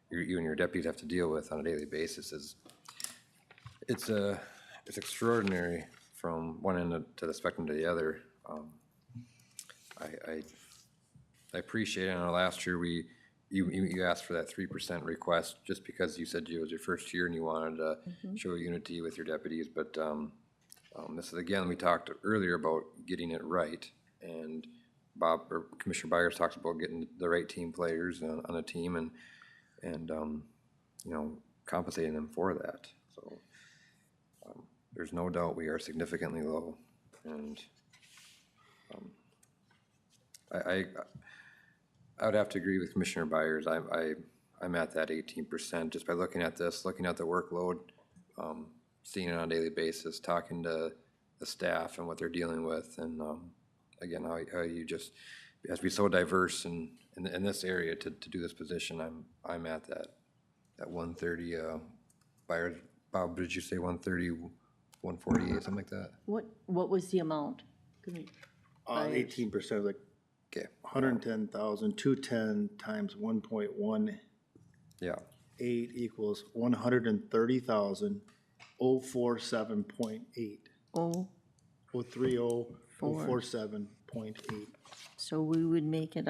you and your deputies have to deal with on a daily basis is, it's extraordinary from one end to the spectrum to the other. I appreciate it. I know last year you asked for that 3% request just because you said it was your first year and you wanted to show unity with your deputies. But this is, again, we talked earlier about getting it right, and Commissioner Byers talks about getting the right team players on a team and compensating them for that. So there's no doubt we are significantly low, and I would have to agree with Commissioner Byers. I'm at that 18% just by looking at this, looking at the workload, seeing it on a daily basis, talking to the staff and what they're dealing with, and again, how you just have to be so diverse in this area to do this position. I'm at that 130. Byers, Bob, did you say 130, 148, something like that? What was the amount? 18%, like Okay. 110,000, 210 times 1.18 Yeah. equals 130,047.8. Oh, 030,047.8. so we would make it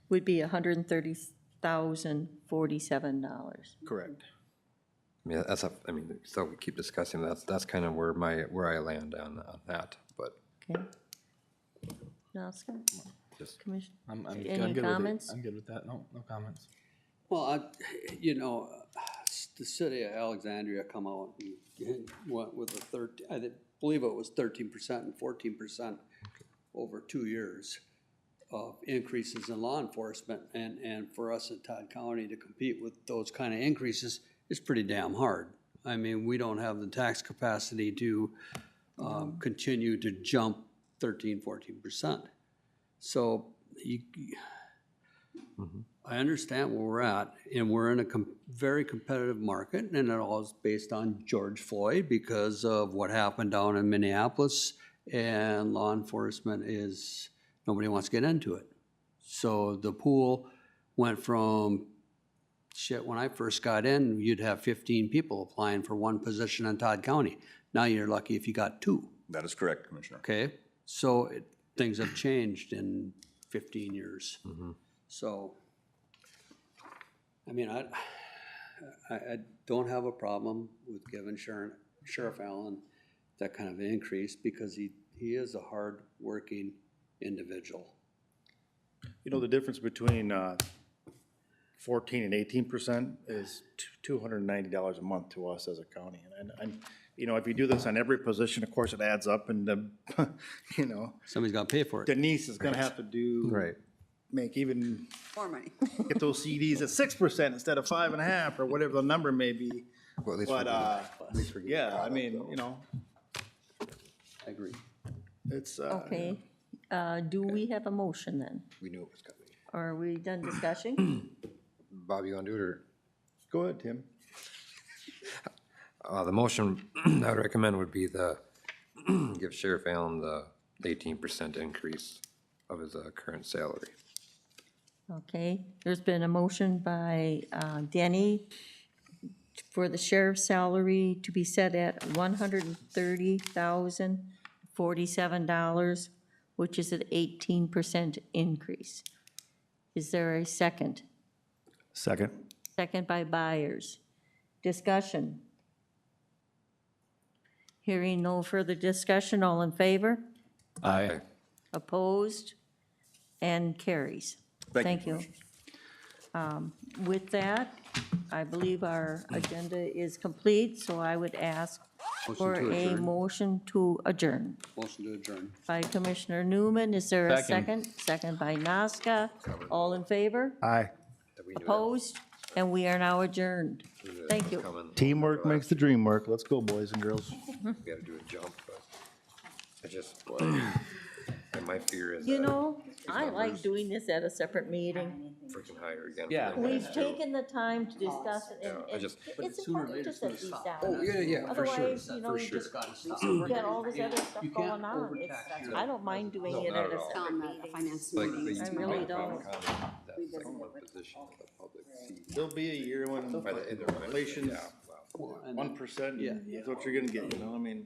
would be $130,047. Correct. I mean, so we keep discussing, that's kind of where I land on that, but Okay. Oscar? just. Commissioner? I'm Any good with it. comments? I'm good with that. No comments. Well, the city of Alexandria come out and went with I believe it was 13% and 14% over 2 years of increases in law enforcement. And for us in Todd County to compete with those kind of increases is pretty damn hard. I mean, we don't have the tax capacity to continue to jump 13, 14%. So I understand where we're at, and we're in a very competitive market, and it all is based on George Floyd because of what happened down in Minneapolis, and law enforcement nobody wants to get into it. So the pool went from, when I first got in, you'd have 15 people applying for one position in Todd County. Now you're lucky if you got 2. That is correct, Commissioner. Okay, so things have changed in 15 years. So, I mean, I don't have a problem with giving Sheriff Allen that kind of increase because he is a hard-working individual. You know, the difference between 14 and 18% is $290 a month to us as a county. And, you know, if you do this on every position, of course, it adds up, and, you know, Somebody's got to pay for it. Denise is gonna have to do. Right. Make even, More money. get those CDs at 6% instead of 5.5, or whatever the number may be. Well, at least But, at least we're getting yeah, caught I up, mean, though. you know, I agree. it's, Okay, do we have a motion then? We knew it was coming. Or are we done discussing? Bob, you want to do it, or? go ahead, Tim. The motion I would recommend would be give Sheriff Allen the 18% increase of his current salary. Okay, there's been a motion by Denny for the sheriff's salary to be set at $130,047, which is an 18% increase. Is there a second? Second. Second by Byers. Discussion. Hearing no further discussion, all in favor? Aye. Opposed? And carries. Thank you. With that, I believe our agenda is complete, so I would ask for Motion to a adjourn. motion to adjourn. Motion to adjourn. By Commissioner Newman, is there a Second. second? Second by Nazca. All in favor? Aye. Opposed? And we are now adjourned. Thank you. Teamwork makes the dream work. Let's go, boys and girls. We gotta do a jump, but I just, and my fear is You that know, I like doing this at a separate meeting. freaking higher again. Yeah. for the We've next two. taken the time to discuss it, and I just- it's important to set these down. Oh, yeah, for sure, Otherwise, you know, for you sure. just, you get all this other stuff going on. I don't mind doing it at a separate meeting. Finance Like, meeting. but I you really make a don't. comment that second one position of the public seat. There'll be a year when By the end of it, inflation's yeah, wow. 1%, that's what you're gonna get, you know, I mean.